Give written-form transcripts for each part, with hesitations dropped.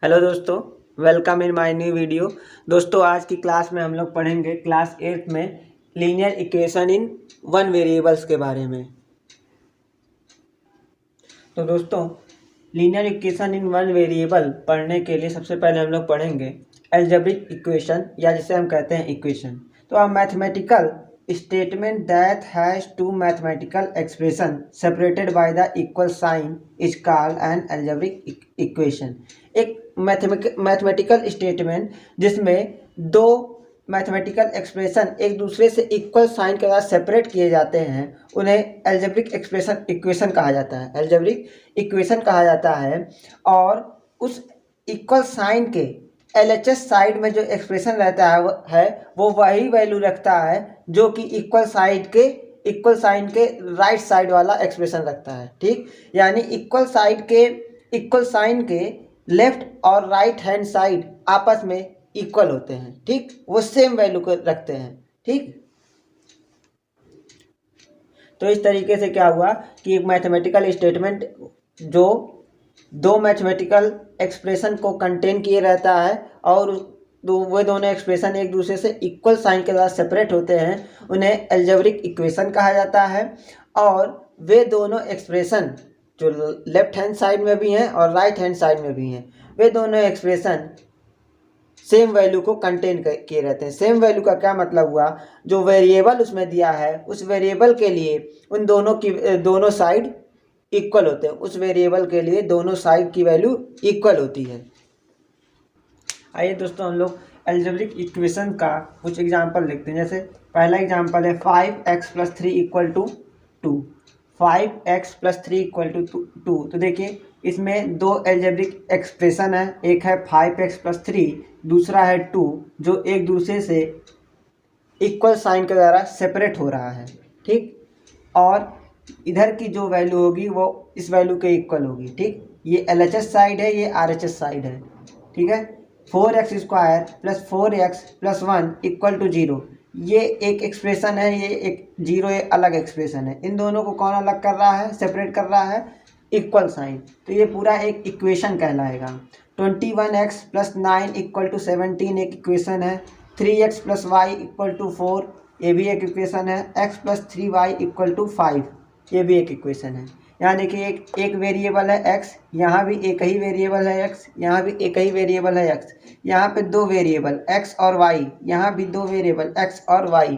Hello दोस्तों, welcome in my new video. दोस्तों आज की क्लास में हम लोग पढ़ेंगे क्लास 8 में linear equation in one variables के बारे में। तो दोस्तों linear equation in one variable पढ़ने के लिए सबसे पहले हम लोग पढ़ेंगे अलजेब्रिक इक्वेशन या जिसे हम कहते हैं इक्वेशन। तो अब mathematical statement that has two mathematical expression separated by the equal sign is called an algebraic equation. एक मैथमेटिकल स्टेटमेंट जिसमें दो मैथमेटिकल एक्सप्रेशन एक दूसरे से इक्वल साइन के साथ सेपरेट किए जाते हैं उन्हें अलजेब्रिक इक्वेशन कहा जाता है। अलजेब्रिक इक्वेशन कहा जाता है और उस इक्वल साइन के LHS साइड में जो एक्सप्रेशन रहता है वो वही वैल्यू रखता है जो कि इक्वल साइन के राइट साइड वाला एक्सप्रेशन रखता है। ठीक, यानी इक्वल साइन के लेफ्ट और राइट हैंड साइड आपस में इक्वल होते हैं। ठीक, वो सेम वैल्यू को रखते हैं। ठीक, तो इस तरीके से क्या हुआ कि एक मैथमेटिकल स्टेटमेंट जो दो मैथमेटिकल एक्सप्रेशन को कंटेन किए रहता है और वे दोनों एक्सप्रेशन एक दूसरे से इक्वल साइन के साथ सेपरेट होते हैं उन्हें अलजेब्रिक इक्वेशन कहा जाता है। और वे दोनों एक्सप्रेशन जो लेफ्ट हैंड साइड में भी हैं और राइट हैंड साइड में भी हैं, वे दोनों एक्सप्रेशन सेम वैल्यू को कंटेन किए रहते हैं। सेम वैल्यू का क्या मतलब हुआ, जो वेरिएबल उसमें दिया है उस वेरिएबल के लिए उन दोनों साइड इक्वल होते हैं। उस वेरिएबल के लिए दोनों साइड की वैल्यू इक्वल होती है। आइए दोस्तों हम लोग अलजेब्रिक इक्वेशन का कुछ एग्जांपल लिखते हैं। जैसे पहला एग्जांपल है 5x + 3 = 2। 5x + 3 = 2। तो देखिए इसमें दो अलजेब्रिक एक्सप्रेशन है, एक है 5x + 3, दूसरा है 2, जो एक दूसरे से इक्वल साइन के द्वारा सेपरेट हो रहा है। ठीक, और इधर की जो वैल्यू होगी वो इस वैल्यू के इक्वल होगी। ठीक, ये LHS साइड है, ये RHS साइड है। ठीक है, 4x² + 4x + 1 = 0। ये एक एक्सप्रेशन है, ये एक 0 एक अलग एक्सप्रेशन है। इन दोनों को कौन अलग कर रहा है, सेपरेट कर रहा है, इक्वल साइन। तो ये पूरा एक इक्वेशन कहलाएगा। 21x + 9 = 17 एक इक्वेशन है। 3x + y = 4 ये भी एक इक्वेशन है। x + 3y = 5 ये भी एक इक्वेशन है। यहाँ देखिए एक वेरिएबल है x, यहाँ भी एक ही वेरिएबल है x, यहाँ भी एक ही वेरिएबल है x, यहाँ पे दो वेरिएबल x और y, यहाँ भी दो वेरिएबल x और y।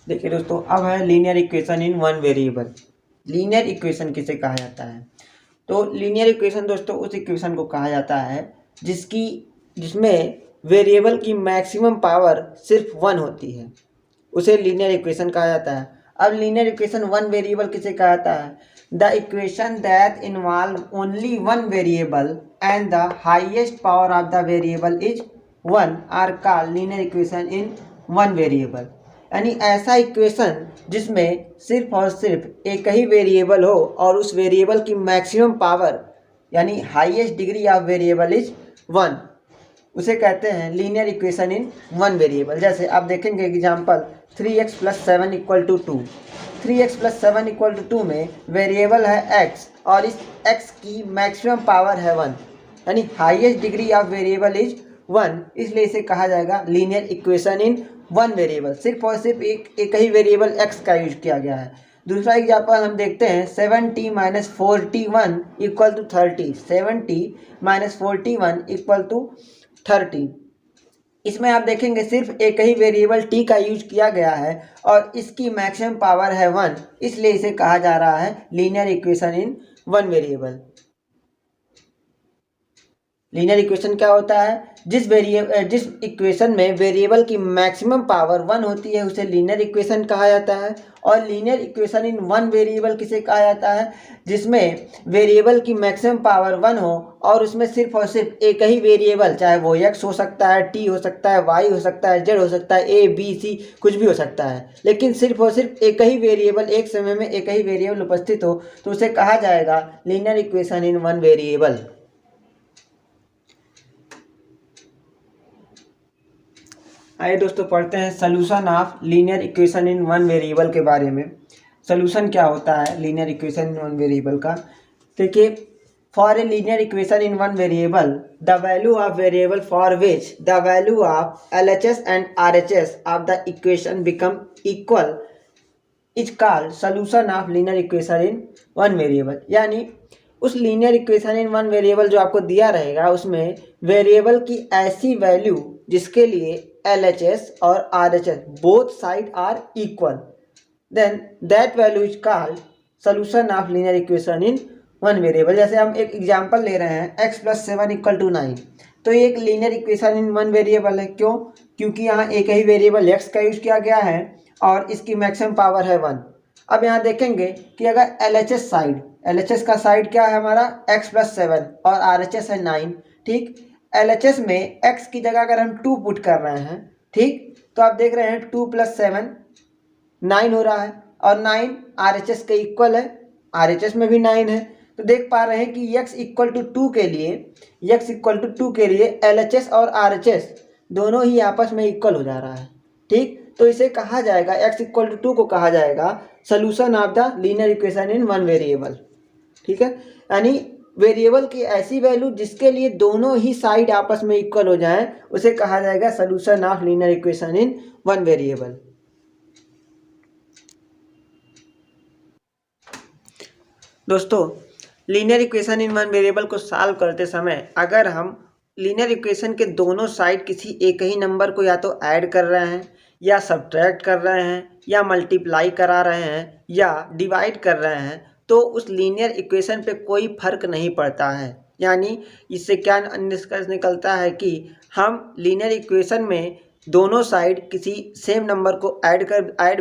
देखिए दोस्तों अब है linear equation in one variable. Linear equation किसे कहा जाता है? तो लीनियर इक्वेशन दोस्तों उस इक्वेशन को कहा जाता है जिसमें वेरिएबल की मैक्सिमम पावर सिर्फ 1 होती है, उसे लीनियर इक्वेशन कहा जाता है। अब लीनियर इक्वेशन वन वेरिएबल किसे कहा जाता है? The equation that involve only one variable and the highest power of the variable is 1 are called linear equation in one variable. यानी ऐसा इक्वेशन जिसमें सिर्फ और सिर्फ एक ही वेरिएबल हो और उस वेरिएबल की मैक्सिमम पावर यानी highest degree of variable is 1, उसे कहते हैं linear equation in one variable. जैसे आप देखेंगे एग्जांपल 3x + 7 = 2। 3x + 7 = 2 में वेरिएबल है x और इस x की मैक्सिमम पावर है 1, यानी highest degree of variable is 1, इसलिए इसे कहा जाएगा linear equation in one variable. सिर्फ और सिर्फ एक ही वेरिएबल x का यूज किया गया है। दूसरा एग्जाम्पल हम देखते हैं 70 - 41 = 30। 70 - 41 = 30। इसमें आप देखेंगे सिर्फ एक ही वेरिएबल t का यूज किया गया है और इसकी मैक्सिमम पावर है 1, इसलिए इसे कहा जा रहा है linear equation in one variable. Linear equation क्या होता है? जिस इक्वेशन में वेरिएबल की मैक्सिमम पावर 1 होती है उसे लीनियर इक्वेशन कहा जाता है। और linear equation in one variable किसे कहा जाता है? जिसमें वेरिएबल की मैक्सिमम पावर 1 हो और उसमें सिर्फ और सिर्फ एक ही वेरिएबल, चाहे वो x हो सकता है, t हो सकता है, y हो सकता है, z हो सकता है, a b c कुछ भी हो सकता है, लेकिन सिर्फ और सिर्फ एक ही वेरिएबल, एक समय में एक ही वेरिएबल उपस्थित हो तो उसे कहा जाएगा linear equation in one variable. आइए दोस्तों पढ़ते हैं solution of linear equation in one variable के बारे में। सॉल्यूशन क्या होता है linear equation in one variable का? देखिए, for a linear equation in one variable the value of variable for which the value of LHS and RHS of the equation become equal is called solution of linear equation in one variable. यानी उस linear equation in one variable जो आपको दिया रहेगा उसमें variable की ऐसी value जिसके लिए LHS और RHS both side are equal, then that value is called solution of linear equation in one variable. जैसे हम एक एग्जांपल ले रहे हैं x + 7 = 9, तो ये एक linear equation in one variable है। क्यों? क्योंकि यहाँ एक ही वेरिएबल x का यूज किया गया है और इसकी मैक्सिमम पावर है 1। अब यहाँ देखेंगे कि अगर LHS का साइड क्या है हमारा x + 7 और RHS है 9, ठीक। LHS में x की जगह अगर हम 2 पुट कर रहे हैं, ठीक, तो आप देख रहे हैं 2 + 7 9 हो रहा है और 9 RHS के इक्वल है, RHS में भी 9 है। तो देख पा रहे हैं कि x = 2 के लिए LHS और RHS दोनों ही आपस में इक्वल हो जा रहा है, ठीक। तो इसे कहा जाएगा, x = 2 को कहा जाएगा solution of the linear equation in one variable, ठीक है। यानी वेरिएबल की ऐसी वैल्यू जिसके लिए दोनों ही साइड आपस में इक्वल हो जाएं उसे कहा जाएगा solution of linear equation in one variable. दोस्तों, linear equation in one variable को सॉल्व करते समय अगर हम लीनियर इक्वेशन के दोनों साइड किसी एक ही नंबर को या तो ऐड कर रहे हैं या सब्ट्रैक्ट कर रहे हैं या मल्टीप्लाई करा रहे हैं या डिवाइड कर रहे हैं, तो उस लीनियर इक्वेशन पे कोई फर्क नहीं पड़ता है। यानी इससे क्या निष्कर्ष निकलता है कि हम लीनियर इक्वेशन में दोनों साइड किसी सेम नंबर को ऐड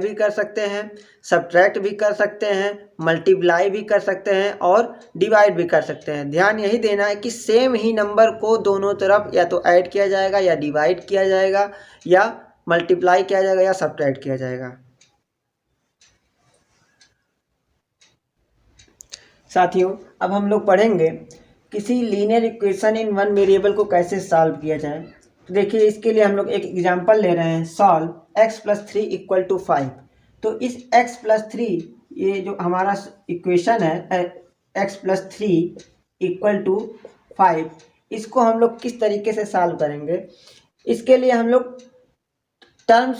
भी कर सकते हैं, सब्ट्रैक्ट भी कर सकते हैं, मल्टीप्लाई भी कर सकते हैं और डिवाइड भी कर सकते हैं। ध्यान यही देना है कि सेम ही नंबर को दोनों तरफ या तो ऐड किया जाएगा या डिवाइड किया जाएगा या मल्टीप्लाई किया जाएगा या सब्ट्रैक्ट किया जाएगा। साथियों, अब हम लोग पढ़ेंगे किसी linear equation in one variable को कैसे सॉल्व किया जाए। तो देखिए, इसके लिए हम लोग एक एग्जांपल ले रहे हैं, सॉल्व x + 3 = 5। तो इस x + 3 ये जो हमारा इक्वेशन है x + 3 = 5, इसको हम लोग किस तरीके से सॉल्व करेंगे। इसके लिए हम लोग टर्म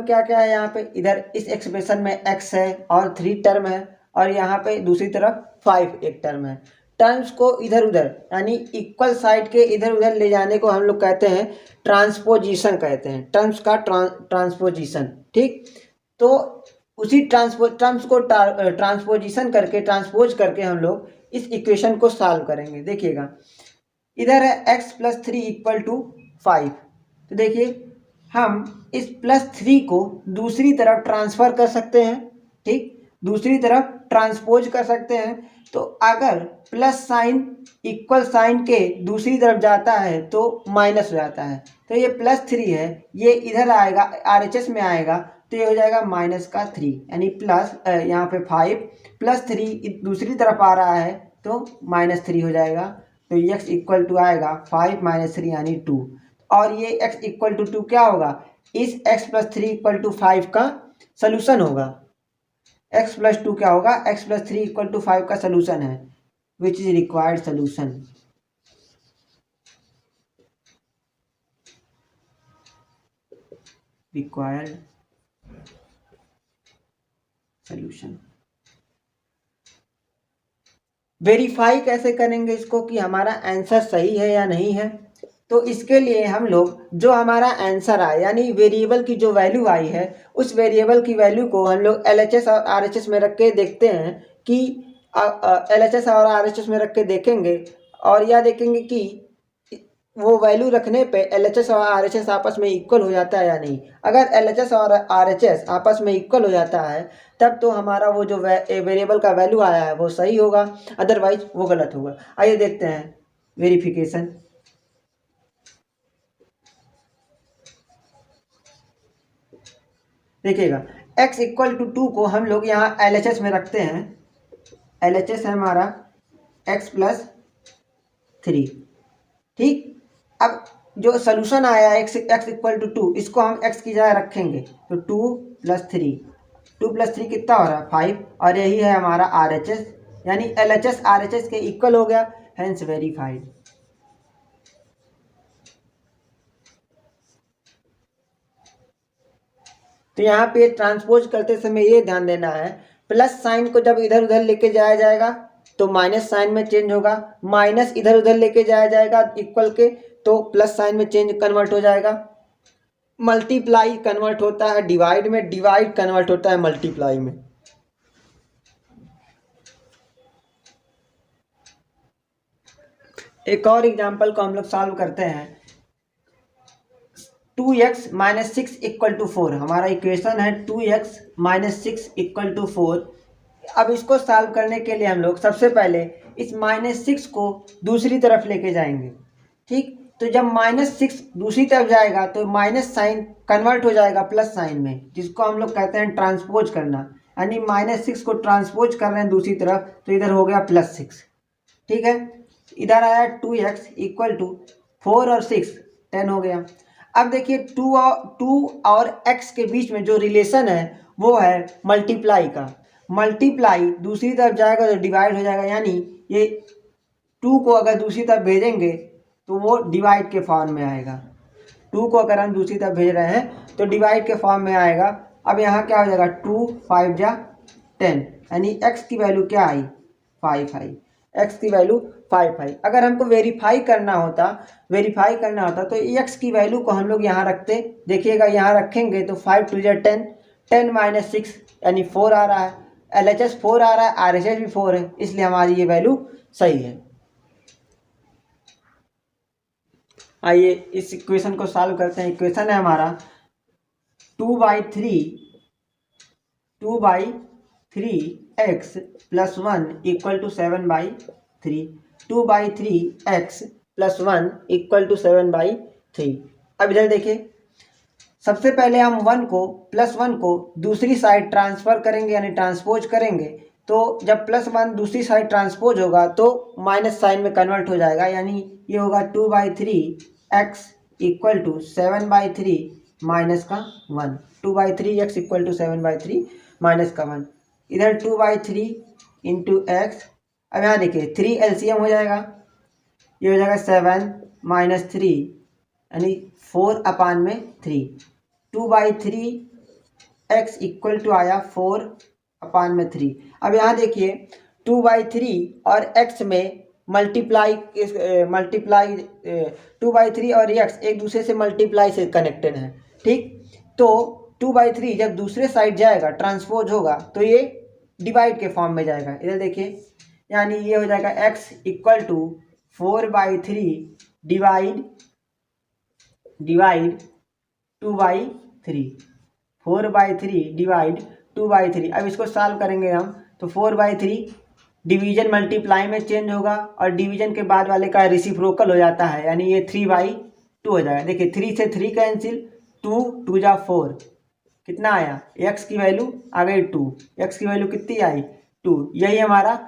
क्या क्या है यहाँ पे, इधर इस एक्सप्रेशन में x है और 3 टर्म है और यहाँ पे दूसरी तरफ 5 एक टर्म है। टर्म्स को इधर उधर यानी इक्वल साइड के इधर उधर ले जाने को हम लोग कहते हैं ट्रांसपोजिशन कहते हैं, टर्म्स का ट्रांसपोजिशन, ठीक। तो उसी टर्म्स को ट्रांसपोज करके हम लोग इस इक्वेशन को सॉल्व करेंगे। देखिएगा, इधर है x + 3 = 5, तो देखिए हम इस +3 को दूसरी तरफ ट्रांसफ़र कर सकते हैं, ठीक, दूसरी तरफ ट्रांसपोज कर सकते हैं। तो अगर प्लस साइन इक्वल साइन के दूसरी तरफ जाता है तो माइनस हो जाता है, तो ये +3 है, ये इधर आएगा RHS में आएगा तो ये हो जाएगा -3, यानी प्लस यहाँ पे 5 +3 दूसरी तरफ आ रहा है तो -3 हो जाएगा। तो x = आएगा 5 - 3 यानी 2, और ये x = 2 क्या होगा, इस x + 3 = 5 का सलूशन होगा। x + 2 क्या होगा, x + 3 = 5 का सलूशन है, which is required solution. Required solution. Verify कैसे करेंगे इसको कि हमारा आंसर सही है या नहीं है। तो इसके लिए हम लोग जो हमारा आंसर आए यानी वेरिएबल की जो वैल्यू आई है उस वेरिएबल की वैल्यू को हम लोग LHS और RHS में रख के देखते हैं कि LHS और RHS में रख के देखेंगे और यह देखेंगे कि वो वैल्यू रखने पे LHS और RHS आपस में इक्वल हो जाता है या नहीं। अगर LHS और RHS आपस में इक्वल हो जाता है तब तो हमारा वो जो वेरिएबल का वैल्यू आया है वो सही होगा, अदरवाइज वो गलत होगा। आइए देखते हैं वेरिफिकेशन। देखिएगा, x = 2 को हम लोग यहाँ LHS में रखते हैं, LHS है हमारा x + 3, ठीक। अब जो सलूशन आया है x = 2, इसको हम x की जगह रखेंगे तो 2 + 3 कितना हो रहा है 5, और यही है हमारा RHS यानी LHS RHS के इक्वल हो गया, हेंस वेरीफाइड। तो यहाँ पे ट्रांसपोज करते समय ये ध्यान देना है, प्लस साइन को जब इधर उधर लेके जाया जाएगा तो माइनस साइन में चेंज होगा, माइनस इधर उधर लेके जाया जाएगा इक्वल के तो प्लस साइन में चेंज कन्वर्ट हो जाएगा। मल्टीप्लाई कन्वर्ट होता है डिवाइड में, डिवाइड कन्वर्ट होता है मल्टीप्लाई में। एक और एग्जांपल को हम लोग सॉल्व करते हैं। 2x - 6 = 4, हमारा इक्वेशन है 2x - 6 = 4। अब इसको सॉल्व करने के लिए हम लोग सबसे पहले इस -6 को दूसरी तरफ लेके जाएंगे। ठीक, तो जब -6 दूसरी तरफ जाएगा तो माइनस साइन कन्वर्ट हो जाएगा प्लस साइन में, जिसको हम लोग कहते हैं ट्रांसपोज करना। यानी -6 को ट्रांसपोज कर रहे हैं दूसरी तरफ, तो इधर हो गया +6। ठीक है, इधर आया 2x = 4 और 6 10 हो गया। अब देखिए 2 और x के बीच में जो रिलेशन है वो है मल्टीप्लाई का। मल्टीप्लाई दूसरी तरफ जाएगा तो डिवाइड हो जाएगा, यानी ये 2 को अगर दूसरी तरफ भेजेंगे तो वो डिवाइड के फॉर्म में आएगा। 2 को अगर हम दूसरी तरफ भेज रहे हैं तो डिवाइड के फॉर्म में आएगा। अब यहाँ क्या हो जाएगा, 2 5 जा 10, यानी x की वैल्यू क्या आई, 5 आई। x की वैल्यू 5 आई। अगर हमको वेरीफाई करना होता तो x की वैल्यू को हम लोग यहाँ रखते, देखिएगा यहाँ रखेंगे तो 5 2 जा 10, 10 - 6 यानी 4 आ रहा है। LHS 4 आ रहा है, RHS भी 4 है, इसलिए हमारी ये वैल्यू सही है। आइए इस इक्वेशन को सॉल्व करते हैं। इक्वेशन है हमारा 2/3 x + 1 = 7/3, 2/3 x + 1 = 7/3। अब इधर देखिए, सबसे पहले हम +1 को दूसरी साइड ट्रांसफ़र करेंगे, यानी ट्रांसपोज करेंगे। तो जब +1 दूसरी साइड ट्रांसपोज होगा तो माइनस साइन में कन्वर्ट हो जाएगा, यानी ये होगा 2/3 x = 7/3 माइनस का 1, 2/3 x = 7/3 माइनस का 1। इधर 2/3 × x, अब यहाँ देखिए 3 LCM हो जाएगा, ये हो जाएगा 7 - 3 यानी 4/3। 2/3 x = आया 4/3। अब यहाँ देखिए 2/3 और x में मल्टीप्लाई 2/3 और x एक दूसरे से मल्टीप्लाई से कनेक्टेड है। ठीक, तो 2/3 जब दूसरे साइड जाएगा ट्रांसपोज होगा तो ये डिवाइड के फॉर्म में जाएगा। इधर देखिए, यानी ये हो जाएगा x = 4/3 डिवाइड 2/3, 4/3 डिवाइड 2/3। अब इसको सॉल्व करेंगे हम तो 4/3 डिवीजन मल्टीप्लाई में चेंज होगा और डिवीजन के बाद वाले का रेसिप्रोकल हो जाता है, यानी ये 3/2 हो जाएगा। देखिए 3 से 3 कैंसिल, 2 2 जा 4, कितना आया, x की वैल्यू आ गई 2, x की वैल्यू कितनी आई 2। यही हमारा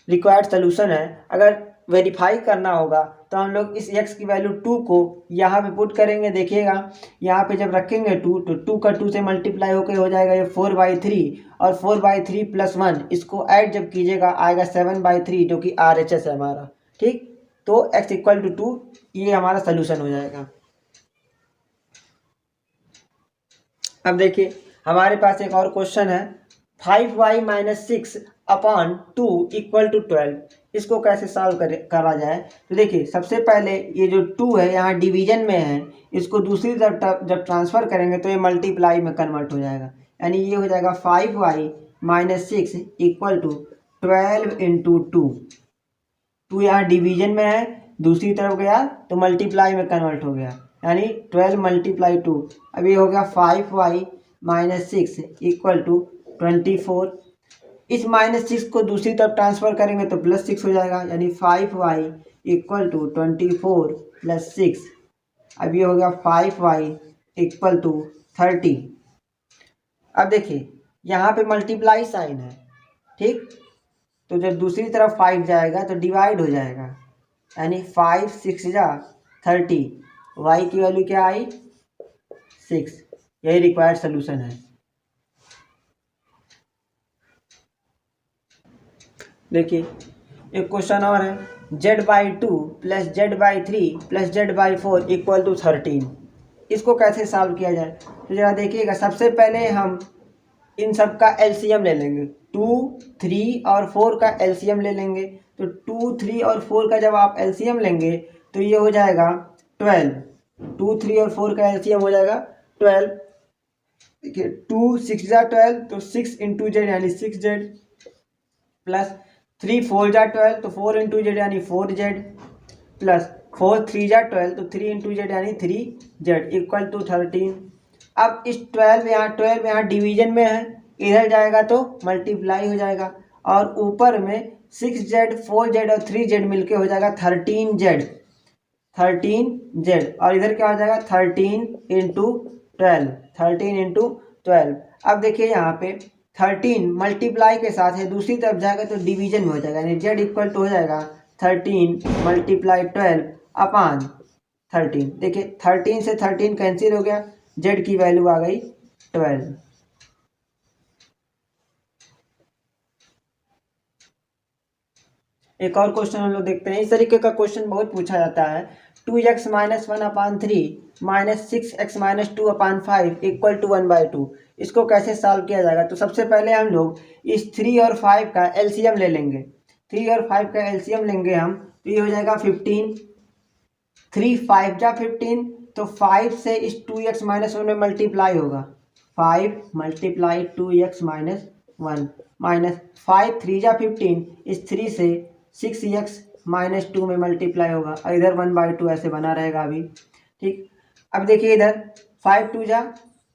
रिक्वायर्ड सोल्यूशन है। अगर वेरीफाई करना होगा तो हम लोग इस x की वैल्यू 2 को यहाँ पे पुट करेंगे। देखिएगा यहाँ पे जब रखेंगे 2 तो 2 का 2 से मल्टीप्लाई होकर हो जाएगा ये 4/3 और 4/3 + 1, इसको ऐड जब कीजिएगा आएगा 7/3 जो कि RHS है हमारा। ठीक, तो x = 2 ये हमारा सोल्यूशन हो जाएगा। अब देखिए हमारे पास एक और क्वेश्चन है, 5y - 6/2 = 12। इसको कैसे सॉल्व करा जाए, तो देखिए सबसे पहले ये जो 2 है यहाँ डिवीजन में है, इसको दूसरी तरफ जब ट्रांसफ़र करेंगे तो ये मल्टीप्लाई में कन्वर्ट हो जाएगा, यानी ये हो जाएगा 5y - 6 = 12 × 2। 2 यहाँ डिवीजन में है, दूसरी तरफ गया तो मल्टीप्लाई में कन्वर्ट हो गया, यानी 12 × 2। अब ये हो गया 5y - 6 = 24। इस -6 को दूसरी तरफ ट्रांसफ़र करेंगे तो +6 हो जाएगा, यानी 5y = 24 + 6। अब ये हो गया 5y = 30। अब देखिए यहाँ पे मल्टीप्लाई साइन है। ठीक, तो जब दूसरी तरफ 5 जाएगा तो डिवाइड हो जाएगा, यानी 5 6 जा 30, y की वैल्यू क्या आई 6। यही रिक्वायर्ड सोल्यूशन है। देखिए एक क्वेश्चन और है, z/2 plus z/3 plus z/4 equal to 13। इसको कैसे सॉल्व किया जाए? तो जरा देखिएगा, सबसे पहले हम इन सब का एलसीएम ले लेंगे। 2, 3 और 4 का एलसीएम ले लेंगे। तो 2, 3 और 4 का जब आप एलसीएम लेंगे तो ये हो जाएगा 12। 2, 3 और 4 का एलसीएम हो जाएगा 12। देखिए 2 6 जा 12, तो 6 इंटू जेड यानी 6z, प्लस 3 4 जा 12, तो 4 इंटू जेड यानी 4z, प्लस 4 3 जा 12, तो 3 इंटू जेड यानी 3z इक्वल टू 13। अब इस 12 यहाँ डिवीजन में है, इधर जाएगा तो मल्टीप्लाई हो जाएगा, और ऊपर में 6z 4z और 3z मिलके हो जाएगा 13z। और इधर क्या हो जाएगा 13 इंटू 12, 13 इंटू 12। अब देखिए यहाँ पे 13 मल्टीप्लाई के साथ है, दूसरी तरफ जाएगा तो डिवीजन में हो जाएगा, यानी z इक्वल टू हो जाएगा 13 मल्टीप्लाई 12 अपान 13। देखिए 13 से 13 कैंसिल हो गया, z की वैल्यू आ गई 12। एक और क्वेश्चन हम लोग देखते हैं। इस तरीके का क्वेश्चन बहुत पूछा जाता है। 2x minus 1/3 minus 6x minus 2/5 equal to 1/2। इसको कैसे सॉल्व किया जाएगा? तो सबसे पहले हम लोग इस 3 और 5 का एलसीएम ले लेंगे। 3 और 5 का एलसीएम लेंगे हम, तो ये हो जाएगा 15। 3 5 जा 15, तो 5 से इस 2x माइनस 1 में मल्टीप्लाई होगा, 5 मल्टीप्लाई 2x माइनस 1, माइनस 5 3 जा 15, इस 3 से 6x माइनस 2 में मल्टीप्लाई होगा, और इधर 1/2 ऐसे बना रहेगा अभी। ठीक, अब देखिए इधर 5 2 जा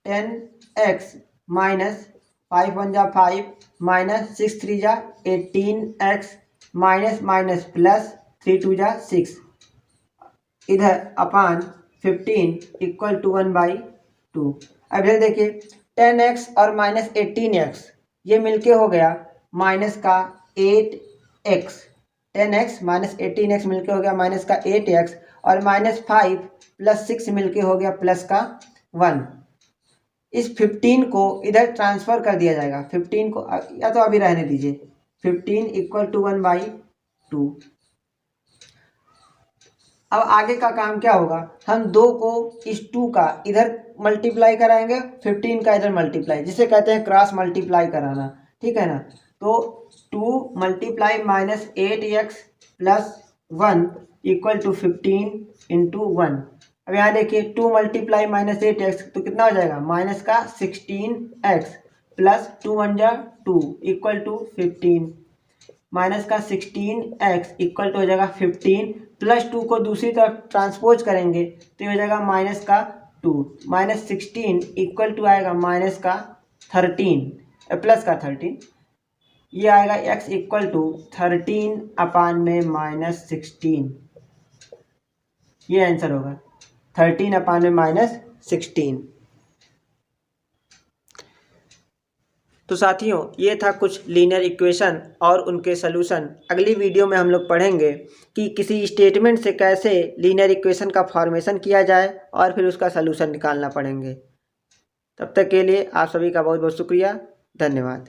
10x माइनस 5 1 जा 5 माइनस 6 3 जा 18x माइनस माइनस प्लस 3 2 जा 6, इधर अपान 15 इक्वल टू 1/2। अब इधर देखिए 10x और माइनस 18x ये मिलके हो गया माइनस का 8x। 10x माइनस 18x मिलके हो गया माइनस का 8x, और माइनस 5 प्लस 6 मिलके हो गया प्लस का 1। इस 15 को इधर ट्रांसफर कर दिया जाएगा, 15 को या तो अभी रहने दीजिए, 15 इक्वल टू 1/2। अब आगे का काम क्या होगा, हम 2 को इस 2 का इधर मल्टीप्लाई कराएंगे, 15 का इधर मल्टीप्लाई, जिसे कहते हैं क्रॉस मल्टीप्लाई कराना। ठीक है ना? तो 2 multiply minus 8x plus 1 equal to 15 into 1। अब यहाँ देखिए 2 मल्टीप्लाई माइनस 8x, तो कितना हो जाएगा माइनस का 16x प्लस 2 1 जा 2 इक्वल टू 15, माइनस का 16x इक्वल टू हो जाएगा 15, प्लस 2 को दूसरी तरफ ट्रांसपोज करेंगे तो ये हो जाएगा माइनस का 2, माइनस 16 इक्वल टू आएगा माइनस का 13 प्लस का 13, ये आएगा x इक्वल टू 13 अपान में माइनस 16। ये आंसर होगा 13 अपान में माइनस 16। तो साथियों ये था कुछ लीनियर इक्वेशन और उनके सलूशन। अगली वीडियो में हम लोग पढ़ेंगे कि किसी स्टेटमेंट से कैसे लीनियर इक्वेशन का फॉर्मेशन किया जाए और फिर उसका सलूशन निकालना पड़ेंगे। तब तक के लिए आप सभी का बहुत बहुत शुक्रिया, धन्यवाद।